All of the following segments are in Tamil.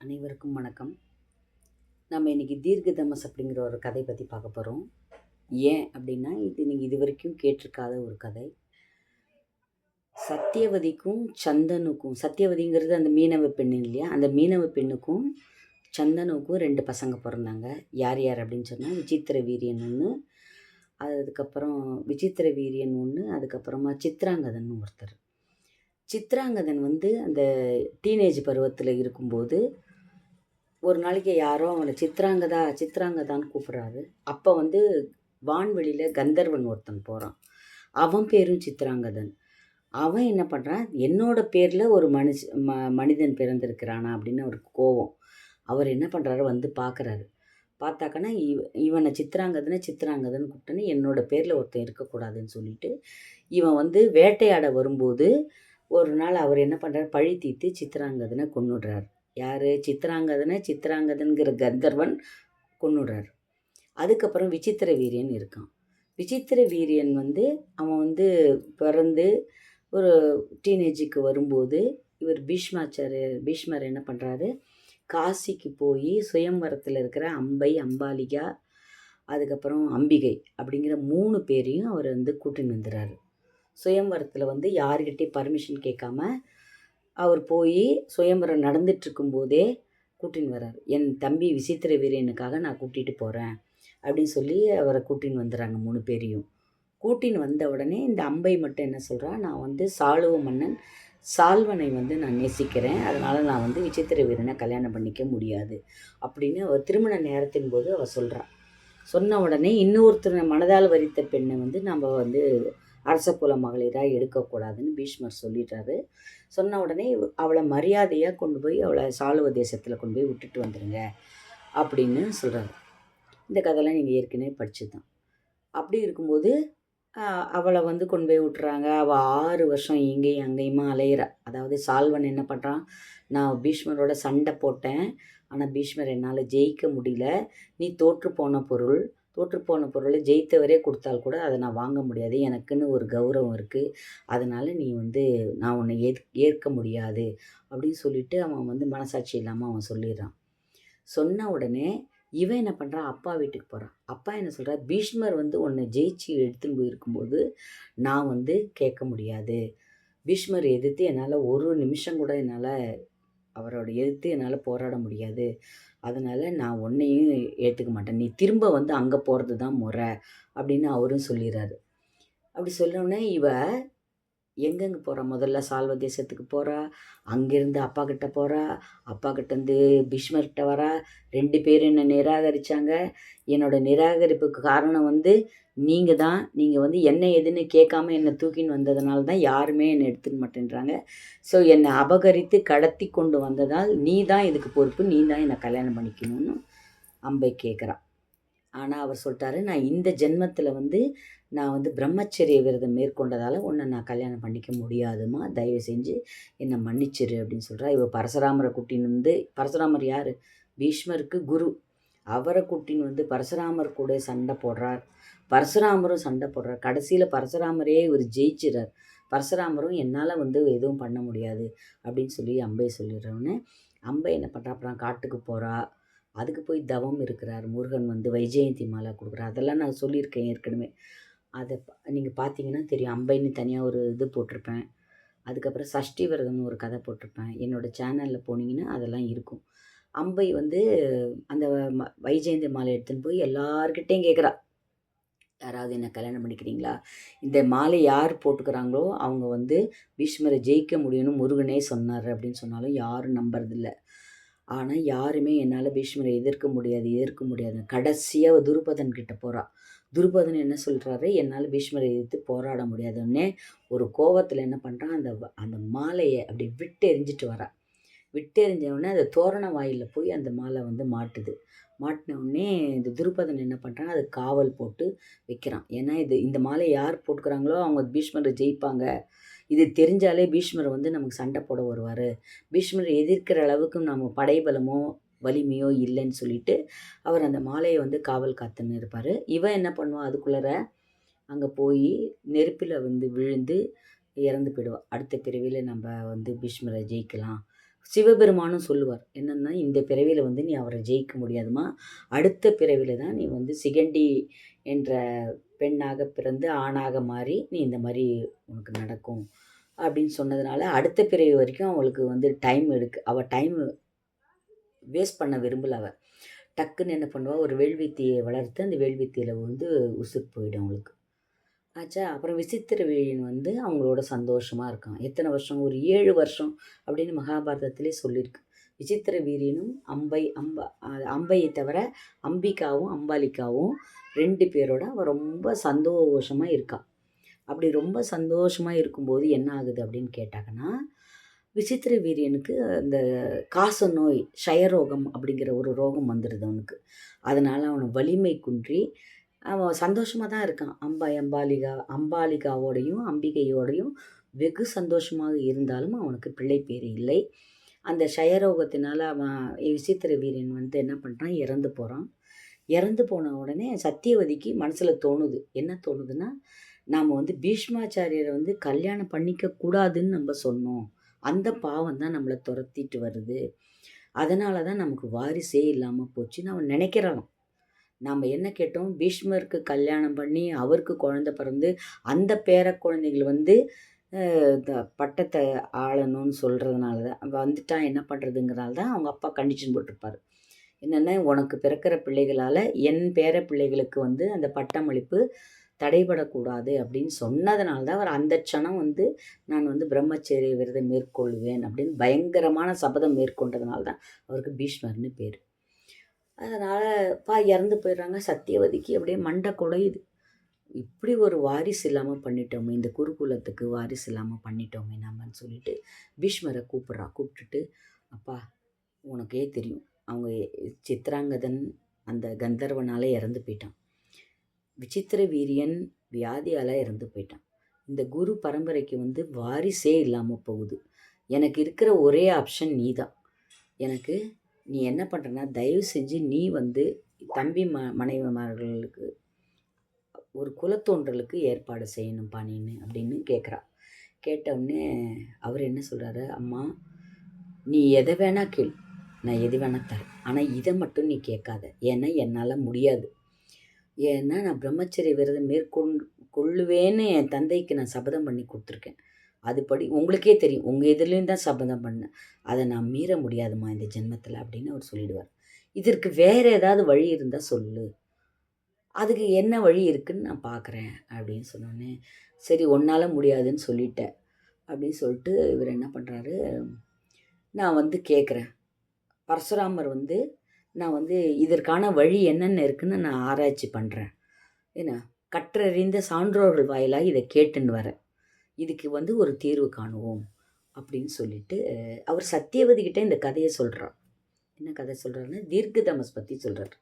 அனைவருக்கும் வணக்கம். நம்ம இன்னைக்கு தீர்க்கதமஸ் அப்படிங்கிற ஒரு கதை பற்றி பார்க்க போகிறோம். ஏன் அப்படின்னா, இது நீங்கள் இது வரைக்கும் கேட்டிருக்காத ஒரு கதை. சத்தியவதிக்கும் சந்தனுக்கும், சத்தியவதிங்கிறது அந்த மீனவ பெண்ணு இல்லையா, அந்த மீனவ பெண்ணுக்கும் சந்தனுக்கும் 2 பசங்க பிறந்தாங்க. யார் யார் அப்படின்னு சொன்னால், விசித்திர வீரியன் ஒன்று, அதுக்கப்புறம் விசித்திர வீரியன் ஒன்று, அதுக்கப்புறமா சித்ராங்கதன் ஒருத்தர். சித்ராங்கதன் அந்த டீனேஜ் பருவத்தில் இருக்கும்போது ஒரு நாளைக்கு யாரோ அவனை சித்ராங்கதான்னு கூப்பிட்றாரு. அப்போ வான்வெளியில் கந்தர்வன் ஒருத்தன் போகிறான். அவன் பேரும் சித்ராங்கதன். அவன் என்ன பண்ணுறான், என்னோட பேரில் ஒரு மனிதன் பிறந்திருக்கிறானா அப்படின்னு அவருக்கு கோவம். அவர் என்ன பண்ணுறாரு, பார்க்குறாரு. பார்த்தாக்கன்னா இவனை சித்ராங்கதன் கூப்பிட்டோன்னு என்னோட பேரில் ஒருத்தன் இருக்கக்கூடாதுன்னு சொல்லிட்டு இவன் வேட்டையாட வரும்போது ஒரு நாள் அவர் என்ன பண்ணுறாரு, பழி தீர்த்து சித்ராங்கதனை கொன்னுடுறார். யார்? சித்ராங்கதன்கிற கந்தர்வன் கொன்னுடுறார். அதுக்கப்புறம் விசித்திர வீரியன் இருக்கான். விசித்திர வீரியன் அவன் பிறந்து ஒரு டீனேஜுக்கு வரும்போது இவர் பீஷ்மர் என்ன பண்ணுறாரு, காசிக்கு போய் சுயம்வரத்தில் இருக்கிற அம்பை, அம்பாலிகா, அதுக்கப்புறம் அம்பிகை அப்படிங்கிற 3 பேரையும் அவர் கூட்டின்னு வந்துடுறாரு. சுயம்வரத்தில் யார்கிட்டையும் பர்மிஷன் கேட்காம அவர் போய் சுயம்பரம் நடந்துட்டுருக்கும்போதே கூட்டின்னு வர்றார். என் தம்பி விசித்திர வீரியனுக்காக நான் கூட்டிகிட்டு போகிறேன் அப்படின்னு சொல்லி அவரை கூட்டின்னு வந்துடுறாங்க 3 பேரையும். கூட்டின்னு வந்த உடனே இந்த அம்பை மட்டும் என்ன சொல்கிறா, நான் சாளுவ மன்னன் சால்வனை நான் நேசிக்கிறேன், அதனால் நான் விசித்திர வீரனை கல்யாணம் பண்ணிக்க முடியாது அப்படின்னு அவர் திருமண நேரத்தின் போது அவள் சொல்கிறாள். சொன்ன உடனே இன்னொருத்தர் மனதால் வரித்த பெண்ணை நம்ம அரச குல மகளிராக எடுக்கக்கூடாதுன்னு பீஷ்மர் சொல்லிட்டாரு. சொன்ன உடனே அவளை மரியாதையாக கொண்டு போய் அவளை சாளுவ தேசத்தில் கொண்டு போய் விட்டுட்டு வந்துடுங்க அப்படின்னு சொல்கிறாரு. இந்த கதையெல்லாம் நீங்கள் ஏற்கனவே படிச்சு தான். அப்படி இருக்கும்போது அவளை கொண்டு போய் விட்டுறாங்க. அவள் 6 வருஷம் இங்கேயும் அங்கேயுமா அலையிறா. அதாவது சால்வன் என்ன பண்ணுறான், நான் பீஷ்மரோட சண்டை போட்டேன், ஆனால் பீஷ்மர் என்னால் ஜெயிக்க முடியல, நீ தோற்று போன பொருளை ஜெயித்தவரே கொடுத்தால் கூட அதை நான் வாங்க முடியாது, எனக்குன்னு ஒரு கௌரவம் இருக்குது, அதனால் நீ நான் உன்னை ஏற்க முடியாது அப்படின்னு சொல்லிட்டு அவன் மனசாட்சி இல்லாமல் அவன் சொல்லிடுறான். சொன்ன உடனே இவன் என்ன பண்ணுறான், அப்பா வீட்டுக்கு போகிறான். அப்பா என்ன சொல்கிறா, பீஷ்மர் உன்னை ஜெயிச்சு எடுத்துன்னு போயிருக்கும்போது நான் கேட்க முடியாது, பீஷ்மர் எதிர்த்து என்னால் ஒரு நிமிஷம் கூட அவரோட எதிர்த்து என்னால் போராட முடியாது, அதனால் நான் உன்னையும் ஏற்றுக்க மாட்டேன், நீ திரும்ப அங்கே போகிறது தான் முறை அப்படின்னு அவரும் சொல்லிடுறாரு. அப்படி சொன்னோடனே இவ எங்கெங்கே போகிறா, முதல்ல சால்வ தேசத்துக்கு போகிறா, அங்கேருந்து அப்பா கிட்ட போகிறா, அப்பா கிட்டேருந்து பீஷ்மர்கிட்ட வரா. 2 பேரும் என்னை நிராகரித்தாங்க, என்னோட நிராகரிப்புக்கு காரணம் நீங்கள் தான், நீங்கள் என்ன எதுன்னு கேட்காம என்னை தூக்கின்னு வந்ததுனால தான் யாருமே என்னை எடுத்துக்க மாட்டேன்றாங்க, ஸோ என்னை அபகரித்து கடத்தி கொண்டு வந்ததால் நீ தான் இதுக்கு பொறுப்பு, நீ தான் என்னை கல்யாணம் பண்ணிக்கணும்னு அம்பை கேட்குறான். ஆனால் அவர் சொல்லிட்டாரு, நான் இந்த ஜென்மத்தில் நான் பிரம்மச்சரிய விரதம் மேற்கொண்டதால் உன்னை நான் கல்யாணம் பண்ணிக்க முடியாதுமா, தயவு செஞ்சு என்னை மன்னிச்சிரு அப்படின்னு சொல்கிறா. இவள் பரசுராமரை கூட்டின்னு பரசுராமர் யார், பீஷ்மருக்கு குரு, அவரை கூட்டின்னு பரசுராமர் கூட சண்டை போடுறார். பரசுராமரும் சண்டை போடுறார். கடைசியில் பரசுராமரே இவர் ஜெயிச்சிறார். பரசுராமரும் என்னால் எதுவும் பண்ண முடியாது அப்படின்னு சொல்லி அம்பை சொல்லிடுறோன்னே அம்பை என்ன பண்ணுறா, அப்புறம் காட்டுக்கு போகிறா. அதுக்கு போய் தவம் இருக்கிறார். முருகன் வைஜெயந்தி மாலை கொடுக்குறார். அதெல்லாம் நான் சொல்லியிருக்கேன் ஏற்கனவே, அதை நீங்கள் பார்த்தீங்கன்னா தெரியும். அம்பைன்னு தனியாக ஒரு இது போட்டிருப்பேன். அதுக்கப்புறம் சஷ்டி விரதம்னு ஒரு கதை போட்டிருப்பேன். என்னோடய சேனலில் போனீங்கன்னா அதெல்லாம் இருக்கும். அம்பை அந்த வைஜெயந்தி மாலை எடுத்துன்னு போய் எல்லார்கிட்டையும் கேட்குறா, யாராவது என்ன கல்யாணம் பண்ணிக்கிறீங்களா, இந்த மாலை யார் போட்டுக்கிறாங்களோ அவங்க பீஷ்மரை ஜெயிக்க முடியும்னு முருகனே சொன்னார் அப்படின்னு சொன்னாலும் யாரும் நம்புறதில்ல. ஆனால் யாருமே என்னால் பீஷ்மரை எதிர்க்க முடியாது. கடைசியாக துருபதன் கிட்ட போகிறா. துருபதன் என்ன சொல்கிறாரு, என்னால் பீஷ்மரை எதிர்த்து போராட முடியாதுன்னே ஒரு கோவத்தில் என்ன பண்ணுறான், அந்த மாலையை அப்படி விட்டு எறிஞ்சிட்டு வரா. விட்டு எறிஞ்சவுடனே அந்த தோரண வாயிலில் போய் அந்த மாலை மாட்டுது. மாட்டினவுடனே இந்த துருபதன் என்ன பண்ணுறான், அது காவல் போட்டு வைக்கிறான். ஏன்னா இந்த மாலை யார் போட்டுக்கிறாங்களோ அவங்க பீஷ்மரை ஜெயிப்பாங்க, இது தெரிஞ்சாலே பீஷ்மர் நமக்கு சண்டை போட வருவார், பீஷ்மரை எதிர்க்கிற அளவுக்கு நம்ம படைபலமோ வலிமையோ இல்லைன்னு சொல்லிட்டு அவர் அந்த மாலையை காவல் காத்துன்னு இருப்பார். இவன் என்ன பண்ணுவான், அதுக்குள்ளார அங்கே போய் நெருப்பில் விழுந்து இறந்து போயிடுவாள். அடுத்த பிறவியில் நம்ம பீஷ்மரை ஜெயிக்கலாம் சிவபெருமானும் சொல்லுவார் என்னென்னா, இந்த பிறவியில் வந்து நீ அவரை ஜெயிக்க முடியாதுமா, அடுத்த பிறவியில் தான் நீ வந்து சிகண்டி என்ற பெண்ணாக பிறந்து ஆணாக மாறி நீ இந்த மாதிரி உனக்கு நடக்கும் அப்படின்னு சொன்னதுனால, அடுத்த பிறவி வரைக்கும் அவளுக்கு வந்து டைம் அவள் டைம் வேஸ்ட் பண்ண விரும்பல. அவள் டக்குன்னு என்ன பண்ணுவாள், ஒரு வேள்வித்தியை வளர்த்து அந்த வேள்வித்தியில் வந்து உசுர் போயிடும் அவளுக்கு. ஆச்சா, அப்புறம் விசித்திர வீரியன் வந்து அவங்களோட சந்தோஷமாக இருக்கான். எத்தனை வருஷம், ஒரு 7 வருஷம் அப்படின்னு மகாபாரதத்திலே சொல்லியிருக்கு. விசித்திர வீரியனும் அம்பையை தவிர அம்பிகாவும் அம்பாலிகாவும் 2 பேரோட அவள் ரொம்ப சந்தோஷமாக இருக்காள். அப்படி ரொம்ப சந்தோஷமாக இருக்கும்போது என்ன ஆகுது அப்படின்னு கேட்டாங்கன்னா, விசித்திர வீரியனுக்கு அந்த காச நோய், க்ஷயரோகம் அப்படிங்கிற ஒரு ரோகம் வந்துடுது அவனுக்கு. அதனால் அவனை வலிமை குன்றி அவன் சந்தோஷமாக தான் இருக்கான். அம்பாலிகாவோடையும் அம்பிகையோடையும் வெகு சந்தோஷமாக இருந்தாலும் அவனுக்கு பிள்ளை பேர் இல்லை. அந்த க்ஷயரோகத்தினால அவன் விசித்திர வீரியன் வந்து என்ன பண்ணுறான், இறந்து போகிறான். இறந்து போன உடனே சத்தியவதிக்கு மனசில் தோணுது. என்ன தோணுதுன்னா, நாம் வந்து பீஷ்மாச்சாரியரை வந்து கல்யாணம் பண்ணிக்க கூடாதுன்னு நம்ம சொன்னோம். அந்த பாவம் தான் நம்மளை துரத்திட்டு வருது. அதனால தான் நமக்கு வாரிசே இல்லாமல் போச்சுன்னு அவன் நினைக்கிறான். நாம் என்ன கேட்டோம், பீஷ்மருக்கு கல்யாணம் பண்ணி அவருக்கு குழந்தை பிறந்து அந்த பேர குழந்தைகள் வந்து பட்டத்தை ஆளணும்னு சொல்கிறதுனால தான் வந்துட்டான். என்ன பண்ணுறதுங்கிறனால தான் அவங்க அப்பா கண்டிஷன் போட்டிருப்பார். என்னென்னா, உனக்கு பிறக்கிற பிள்ளைகளால் என் பேர பிள்ளைகளுக்கு வந்து அந்த பட்டமளிப்பு தடைபடக்கூடாது அப்படின்னு சொன்னதுனால தான் அவர் அந்த க்ஷணம் வந்து நான் வந்து பிரம்மச்சரிய விரதம் மேற்கொள்வேன் அப்படின்னு பயங்கரமான சபதம் மேற்கொண்டதுனால தான் அவருக்கு பீஷ்மர்னு பேர். அதனால் இறந்து போயிடுறாங்க. சத்தியவதிக்கு அப்படியே மண்டை குடையுது. இப்படி ஒரு வாரிசு இல்லாமல் பண்ணிட்டோமே, இந்த குருகுலத்துக்கு வாரிசு இல்லாமல் பண்ணிட்டோமே நம்மன்னு சொல்லிட்டு பீஷ்மரை கூப்பிட்டுட்டு, அப்பா உனக்கே தெரியும், அவங்க சித்ராங்கதன் அந்த கந்தர்வனால் இறந்து போயிட்டான். விசித்திர வீரியன் வியாதியால் இறந்து போயிட்டான். இந்த குரு பரம்பரைக்கு வந்து வாரிசே இல்லாமல் போகுது. எனக்கு இருக்கிற ஒரே ஆப்ஷன் நீ தான். எனக்கு நீ என்ன பண்ணுறனா, தயவு செஞ்சு நீ வந்து தம்பி மனைவிமார்களுக்கு ஒரு குலத்தோன்றலுக்கு ஏற்பாடு செய்யணும்ப்பா நீன்னு அப்படின்னு கேட்குறா. கேட்டவுடனே அவர் என்ன சொல்கிறாரு, அம்மா நீ எதை வேணால் கேள், நான் எது வேணால் தரேன், ஆனால் இதை மட்டும் நீ கேட்காத, ஏன்னா என்னால் முடியாது. ஏன்னா நான் பிரம்மச்சரிய விரதம் கொள்ளுவேன்னு என் தந்தைக்கு நான் சபதம் பண்ணி கொடுத்துருக்கேன். அதுபடி உங்களுக்கே தெரியும், உங்கள் எதிர்லேயும் தான் சபதம் பண்ணேன், அதை நான் மீற முடியாதுமா இந்த ஜென்மத்தில் அப்படின்னு அவர் சொல்லிடுவார். இதற்கு வேறு ஏதாவது வழி இருந்தால் சொல்லு, அதுக்கு என்ன வழி இருக்குதுன்னு நான் பார்க்குறேன் அப்படின்னு சொன்னோன்னே, சரி உன்னால் முடியாதுன்னு சொல்லிட்டேன் அப்படின்னு சொல்லிட்டு இவர் என்ன பண்ணுறாரு, நான் வந்து கேட்குறேன். பரசுராமர் வந்து நான் வந்து இதற்கான வழி என்னென்ன இருக்குதுன்னு நான் ஆராய்ச்சி பண்ணுறேன், ஏன்னா கற்றறிந்த சான்றோர்கள் வாயிலாக இதை கேட்டுன்னு வரேன், இதுக்கு வந்து ஒரு தீர்வு காணுவோம் அப்படின்னு சொல்லிட்டு அவர் சத்தியவதிக்கிட்ட இந்த கதையை சொல்கிறார். என்ன கதை சொல்கிறாருன்னா, தீர்க்கதமஸ் பற்றி சொல்கிறார்.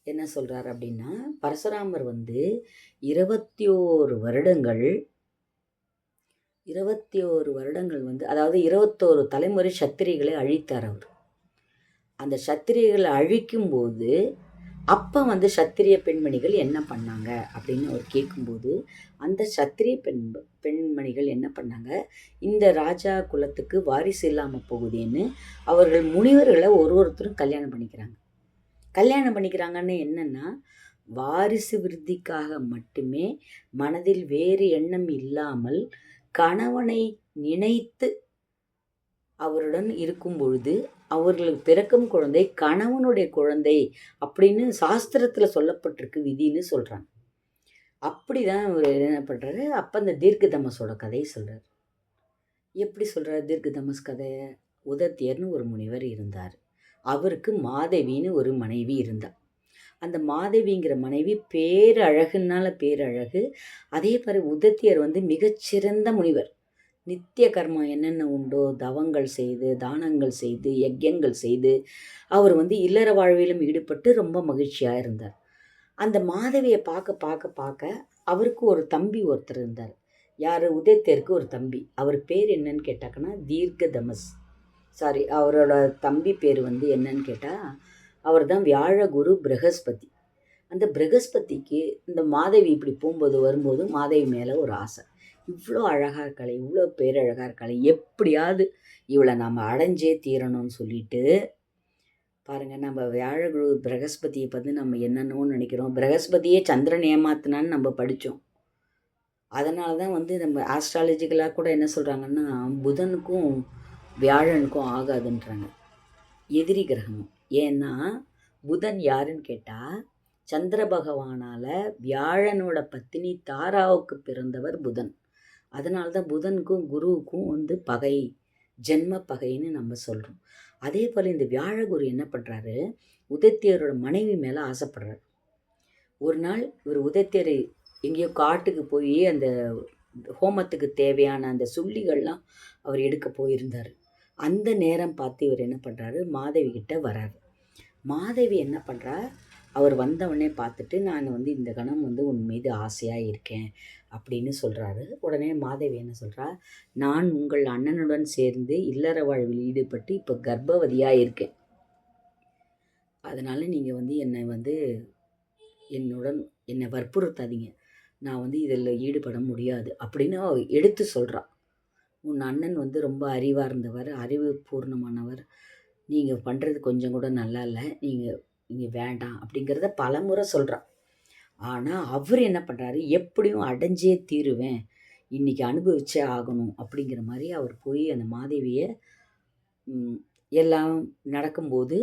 என்ன சொல்கிறார் அப்படின்னா, பரசுராமர் வந்து 21 வருடங்கள் வந்து, அதாவது 21 தலைமுறை சத்திரிகளை அழித்தார் அவர். அந்த சத்திரியர்களை அழிக்கும்போது அப்போ வந்து சத்திரிய பெண்மணிகள் என்ன பண்ணாங்க அப்படின்னு அவர் கேட்கும்போது, அந்த சத்திரிய பெண்மணிகள் என்ன பண்ணாங்க, இந்த ராஜா குலத்துக்கு வாரிசு இல்லாமல் போகுதேன்னு அவர்கள் முனிவர்களை ஒருத்தரும் கல்யாணம் பண்ணிக்கிறாங்கன்னு என்னென்னா, வாரிசு விருத்திக்காக மட்டுமே மனதில் வேறு எண்ணம் இல்லாமல் கணவனை நினைத்து அவருடன் இருக்கும் பொழுது அவர்களுக்கு பிறக்கும் குழந்தை கணவனுடைய குழந்தை அப்படின்னு சாஸ்திரத்தில் சொல்லப்பட்டிருக்கு, விதின்னு சொல்கிறாங்க. அப்படி தான் அவர் என்ன பண்ணுறாரு, அப்போ அந்த தீர்க்கதமஸோட கதையை சொல்கிறார். எப்படி சொல்கிறார் தீர்க்கதமஸ் கதையை? உதத்தியர்னு ஒரு முனிவர் இருந்தார். அவருக்கு மாதவின்னு ஒரு மனைவி இருந்தார். அந்த மாதவிங்கிற மனைவி பேரழகுனால பேரழகு. அதே மாதிரி உதத்தியர் வந்து மிகச்சிறந்த முனிவர். நித்திய கர்மம் என்னென்ன உண்டோ தவங்கள் செய்து, தானங்கள் செய்து, யஜ்யங்கள் செய்து அவர் வந்து இல்லற வாழ்விலும் ஈடுபட்டு ரொம்ப மகிழ்ச்சியாக இருந்தார். அந்த மாதவியை பார்க்க அவருக்கு ஒரு தம்பி ஒருத்தர் இருந்தார். யார்? உதயத்தேருக்கு ஒரு தம்பி. அவர் பேர் என்னன்னு கேட்டாக்கன்னா தீர்க்கதமஸ். அவரோட தம்பி பேர் வந்து என்னன்னு கேட்டால், அவர் தான் வியாழகுரு பிரகஸ்பதி. அந்த பிரகஸ்பதிக்கு இந்த மாதவி இப்படி வரும்போது மாதவி மேலே ஒரு ஆசை. இவ்வளோ அழகாக இருக்காளே, இவ்வளோ பேரழகாக இருக்காளே, எப்படியாவது இவளை நம்ம அடைஞ்சே தீரணும்னு சொல்லிட்டு பாருங்கள். நம்ம வியாழகுரு பிரகஸ்பதியை பார்த்து நம்ம என்னென்னோ நினைக்கிறோம். பிரகஸ்பதியே சந்திரன் ஏமாத்தினான்னு நம்ம படித்தோம். அதனால தான் வந்து நம்ம ஆஸ்ட்ராலஜிக்கலாக கூட என்ன சொல்கிறாங்கன்னா, புதனுக்கும் வியாழனுக்கும் ஆகாதுன்றாங்க, எதிரி கிரகமும். ஏன்னா புதன் யாருன்னு கேட்டால் சந்திர பகவானால் வியாழனோட பத்தினி தாராவுக்கு பிறந்தவர் புதன். அதனால தான் புதனுக்கும் குருவுக்கும் வந்து பகை, ஜென்ம பகைன்னு நம்ம சொல்கிறோம். அதே போல் இந்த வியாழகுரு என்ன பண்ணுறாரு, உதத்தியரோட மனைவி மேலே ஆசைப்படுறாரு. ஒரு நாள் இவர் உதத்தியரை எங்கேயோ காட்டுக்கு போய் அந்த ஹோமத்துக்கு தேவையான அந்த சுள்ளிகள்லாம் அவர் எடுக்க போயிருந்தார். அந்த நேரம் பார்த்து இவர் என்ன பண்ணுறாரு, மாதவி கிட்ட வராரு. மாதவி என்ன பண்ணுறா, அவர் வந்தவொடனே பார்த்துட்டு நான் வந்து இந்த கணம் வந்து உன் மீது ஆசையாக இருக்கேன் அப்படின்னு சொல்கிறாரு. உடனே மாதவி என்ன சொல்கிறா, நான் உங்கள் அண்ணனுடன் சேர்ந்து இல்லற வாழ்வில் ஈடுபட்டு இப்போ கர்ப்பவதியாக இருக்கேன். அதனால் நீங்கள் வந்து என்னை வற்புறுத்தாதீங்க, நான் வந்து இதில் ஈடுபட முடியாது அப்படின்னு எடுத்து சொல்கிறா. உன் அண்ணன் வந்து ரொம்ப அறிவாக இருந்தவர், அறிவு பூர்ணமானவர், நீங்கள் பண்ணுறது கொஞ்சம் கூட நல்லா இல்லை, நீங்கள் வேண்டாம் அப்படிங்கிறத பலமுறை சொல்கிறான். ஆனால் அவர் என்ன பண்ணுறாரு, எப்படியும் அடைஞ்சே தீருவேன், இன்றைக்கி அனுபவிச்சே ஆகணும் அப்படிங்கிற மாதிரி அவர் போய் அந்த மாதவியை எல்லாம் நடக்கும்போது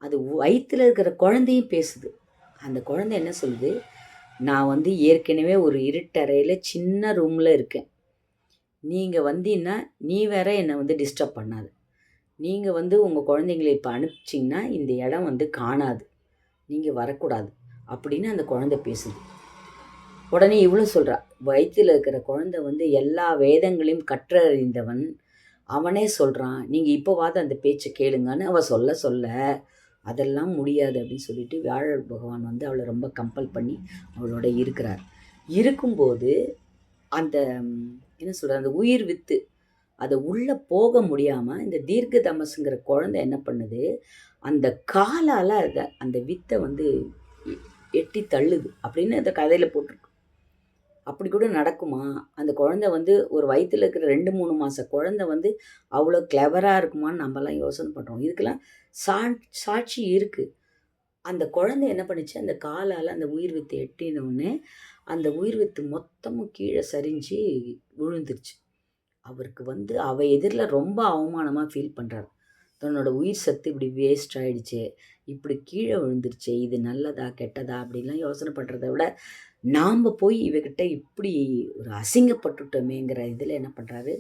அது வயிற்றில் இருக்கிற குழந்தையும் பேசுது. அந்த குழந்தை என்ன சொல்லுது, நான் வந்து ஏற்கனவே ஒரு இருட்டறையில் சின்ன ரூமில் இருக்கேன், நீங்கள் வந்தீங்கன்னா நீ வேற என்னை வந்து டிஸ்டர்ப் பண்ணாது, நீங்கள் வந்து உங்கள் குழந்தைங்களை இப்போ அனுப்பிச்சிங்கன்னா இந்த இடம் வந்து காணாது, நீங்கள் வரக்கூடாது அப்படின்னு அந்த குழந்தை பேசுது. உடனே இவ்வளோ சொல்கிறா, வயிற்றில் இருக்கிற குழந்தை வந்து எல்லா வேதங்களையும் கற்றறிந்தவன், அவனே சொல்கிறான், நீங்கள் இப்போவாது அந்த பேச்சை கேளுங்கன்னு அவள் சொல்ல அதெல்லாம் முடியாது அப்படின்னு சொல்லிட்டு வியாழ பகவான் வந்து அவளை ரொம்ப கம்பல் பண்ணி அவளோட இருக்கிறார். இருக்கும்போது அந்த என்ன சொல்கிற, அந்த உயிர் வித்து அதை உள்ளே போக முடியாமல் இந்த தீர்க்க தமசுங்கிற குழந்தை என்ன பண்ணுது, அந்த காலால் அந்த வித்தை வந்து எட்டி தள்ளுது அப்படின்னு அந்த கதையில் போட்டிருக்கு. அப்படி கூட நடக்குமா? அந்த குழந்தை வந்து ஒரு வயிற்றில் இருக்கிற 2-3 மாத குழந்தை வந்து அவ்வளோ கிளவராக இருக்குமான்னு நம்மலாம் யோசனை பண்ணுறோம். இதுக்கெல்லாம் சாட்சி இருக்குது. அந்த குழந்தை என்ன பண்ணிச்சு, அந்த காலால் அந்த உயிர் வித்தை எட்டினோடனே அந்த உயிர் வித்து மொத்தமும் கீழே சரிஞ்சு விழுந்துருச்சு. அவருக்கு வந்து எதிரில் ரொம்ப அவமானமாக ஃபீல் பண்ணுறாரு. தன்னோட உயிர் சத்து இப்படி வேஸ்ட் ஆகிடுச்சு, இப்படி கீழே விழுந்துருச்சு, இது நல்லதா கெட்டதா அப்படின்லாம் யோசனை பண்ணுறத விட நாம் போய் இவகிட்ட இப்படி ஒரு அசிங்கப்பட்டுட்டோமேங்கிற இதில் என்ன பண்ணுறாரு,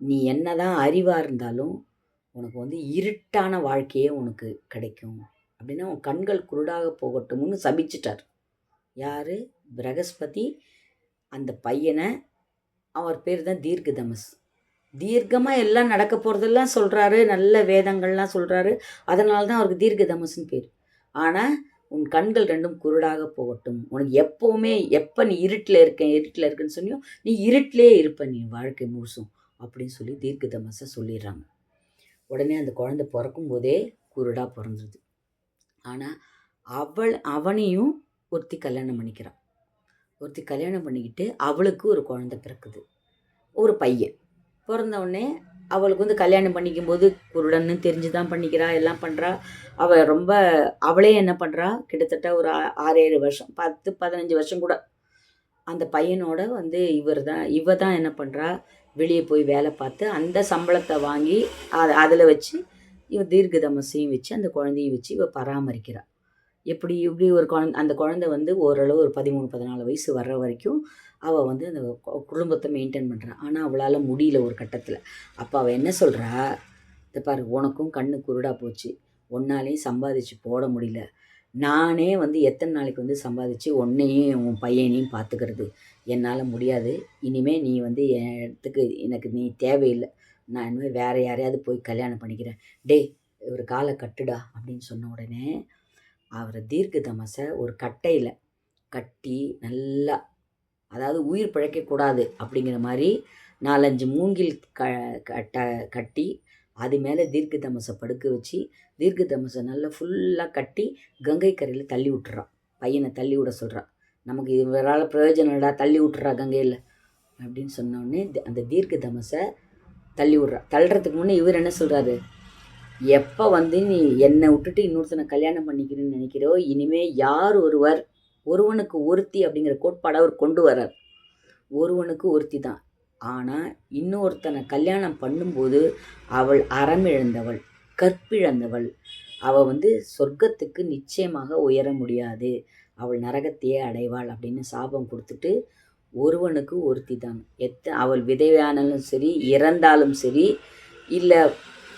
நீ என்ன தான் அறிவாக இருந்தாலும் உனக்கு வந்து இருட்டான வாழ்க்கையே உனக்கு கிடைக்கும் அப்படின்னா உன் கண்கள் குருடாக போகட்டும்னு சபிச்சிட்டார். யார்? பிரகஸ்பதி. அந்த பையனை, அவர் பேர் தான் தீர்க்க தமஸ். தீர்க்கமாக எல்லாம் நடக்க போகிறதெல்லாம் சொல்கிறாரு, நல்ல வேதங்கள்லாம் சொல்கிறாரு, அதனால தான் அவருக்கு தீர்க்க தமஸ்ன்னு பேர். ஆனால் உன் கண்கள் ரெண்டும் குருடாக போகட்டும், உனக்கு எப்போவுமே எப்போ நீ இருட்டில் இருக்குன்னு சொன்னியோ நீ இருட்டிலே இருப்ப நீ வாழ்க்கை முழுசும் அப்படின்னு சொல்லி தீர்க்க தமஸை சொல்லிடுறாங்க. உடனே அந்த குழந்தை பிறக்கும் போதே குருடாக பிறந்துருது. ஆனால் அவனையும் ஒருத்தி கல்யாணம் பண்ணிக்கிறான். ஒருத்தி கல்யாணம் பண்ணிக்கிட்டு அவளுக்கு ஒரு குழந்தை பிறக்குது, ஒரு பையன். பிறந்தவுடனே அவளுக்கு வந்து கல்யாணம் பண்ணிக்கும்போது குருடன்னு தெரிஞ்சு தான் பண்ணிக்கிறா, எல்லாம் பண்ணுறா. அவளே என்ன பண்ணுறா, கிட்டத்தட்ட ஒரு 6-7 வருஷம், 10-15 வருஷம் கூட அந்த பையனோட வந்து இவ தான் என்ன பண்ணுறா, வெளியே போய் வேலை பார்த்து அந்த சம்பளத்தை வாங்கி அதில் வச்சு இவ தீர்க்க தமசையும் வச்சு அந்த குழந்தையும் வச்சு இவ பராமரிக்கிறா. இப்படி ஒரு அந்த குழந்தை வந்து ஓரளவு ஒரு 13-14 வயசு வர்ற வரைக்கும் அவள் வந்து அந்த குடும்பத்தை மெயின்டைன் பண்ணுறான். ஆனால் அவளால் முடியல ஒரு கட்டத்தில். அப்போ அவள் என்ன சொல்கிறா, இதை பாரு, உனக்கும் கண்ணு குருடாக போச்சு, ஒன்னாலையும் சம்பாதிச்சு போட முடியல, நானே வந்து எத்தனை நாளைக்கு வந்து சம்பாதிச்சு உன்னையும் உன் பையனையும் பார்த்துக்கிறது என்னால் முடியாது, இனிமேல் நீ வந்து என் இடத்துக்கு எனக்கு நீ தேவையில்லை, நான் இனிமேல் வேறு யாரையாவது போய் கல்யாணம் பண்ணிக்கிறேன், ஒரு காலை கட்டுடா அப்படின்னு சொன்ன உடனே அவரை தீர்க்க தமசை ஒரு கட்டையில் கட்டி நல்லா, அதாவது உயிர் பிழைக்கக்கூடாது அப்படிங்கிற மாதிரி 4-5 மூங்கில் கட்டி அது மேலே தீர்க்க தமசை படுக்க வச்சு தீர்க்க தமசை நல்லா ஃபுல்லாக கட்டி கங்கை கரையில் தள்ளி விட்டுறான். பையனை தள்ளி விட சொல்கிறான். நமக்கு இவரால் பிரயோஜனம் இல்லடா, தள்ளி விட்டுறா கங்கையில் அப்படின்னு சொன்னோடனே அந்த தீர்க்க தமசை தள்ளி விட்றா. தள்ளுறதுக்கு முன்னே இவர் என்ன சொல்கிறாரு, எப்போ வந்து நீ என்னை விட்டுட்டு இன்னொருத்தனை கல்யாணம் பண்ணிக்கிறேன்னு நினைக்கிறோ, இனிமே யார் ஒருவர் ஒருவனுக்கு ஒருத்தி அப்படிங்கிற கோட்பாடை அவர் கொண்டு வர்றார். ஒருவனுக்கு ஒருத்தி தான். ஆனால் இன்னொருத்தனை கல்யாணம் பண்ணும்போது அவள் அறமிழந்தவள், கற்பிழந்தவள், அவள் வந்து சொர்க்கத்துக்கு நிச்சயமாக உயர முடியாது, அவள் நரகத்தையே அடைவாள் அப்படின்னு சாபம் கொடுத்துட்டு, ஒருவனுக்கு ஒருத்தி தான், அவள் விதவையானாலும் சரி, இறந்தாலும் சரி, இல்லை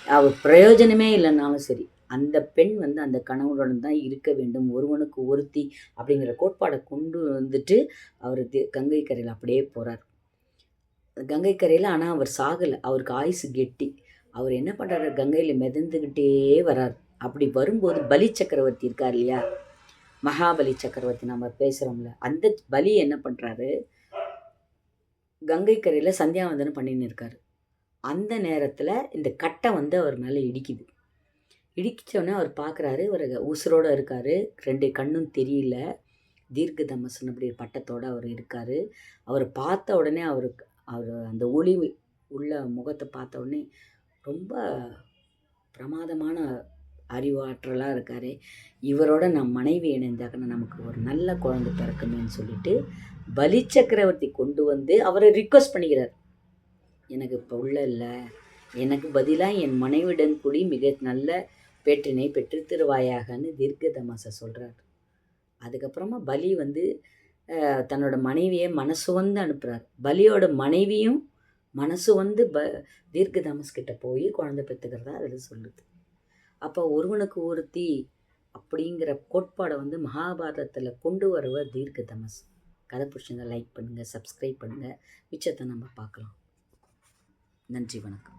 அவள் பிரயோஜனமே இல்லைனாலும் சரி, அந்த பெண் வந்து அந்த கணவனுடன் தான் இருக்க வேண்டும், ஒருவனுக்கு ஒருத்தி அப்படிங்கிற கோட்பாடை கொண்டு வந்துட்டு அவர் கங்கை கரையில் அப்படியே போகிறார். கங்கை கரையில் ஆனால் அவர் சாகலை, அவருக்கு ஆயுசு கெட்டி. அவர் என்ன பண்ணுறாரு, கங்கையில் மிதந்துக்கிட்டே வரார். அப்படி வரும்போது பலி சக்கரவர்த்தி இருக்கார் இல்லையா, மகாபலி சக்கரவர்த்தி நம்ம பேசுகிறோம்ல, அந்த பலி என்ன பண்ணுறாரு, கங்கை கரையில் சந்தியாவந்தனம் பண்ணின்னு இருக்கார். அந்த நேரத்தில் இந்த கட்டை வந்து அவர் மேலே இடிக்குது. இடிச்சோடனே அவர் பார்க்குறாரு, அவர் உசுரோடு இருக்கார், 2 கண்ணும் தெரியல, தீர்க்க தமசன் அப்படி பட்டத்தோடு அவர் இருக்கார். அவர் பார்த்த உடனே அவர் அந்த ஒளி உள்ள முகத்தை பார்த்த உடனே ரொம்ப பிரமாதமான அறிவாற்றலாக இருக்கார். இவரோட நம் மனைவி இணைந்தாக்கன்னா நமக்கு ஒரு நல்ல குழந்தை பிறக்குமேன்னு சொல்லிட்டு பலி சக்கரவர்த்தி கொண்டு வந்து அவரை ரிக்வஸ்ட் பண்ணிக்கிறார், எனக்கு இப்போ உள்ள இல்லை, எனக்கு பதிலாக என் மனைவிடன் கூடி மிக நல்ல பேற்றினை பெற்று திருவாயாகன்னு தீர்க்க தமசை சொல்கிறார். அதுக்கப்புறமா பலி வந்து தன்னோட மனைவியை மனசு வந்து அனுப்புகிறார். பலியோட மனைவியும் மனசு வந்து தீர்க்க தமஸ்கிட்ட போய் குழந்தை பெற்றுக்கிறதா அதில் சொல்லுது. அப்போ ஒருவனுக்கு ஒருத்தி அப்படிங்கிற கோட்பாடை வந்து மகாபாரதத்தில் கொண்டு வருவர் தீர்க்க தமஸ். கதை பிடிச்சிங்க லைக் பண்ணுங்கள், சப்ஸ்கிரைப் பண்ணுங்கள், மிச்சத்தை நம்ம பார்க்கலாம். நன்றி, வணக்கம்.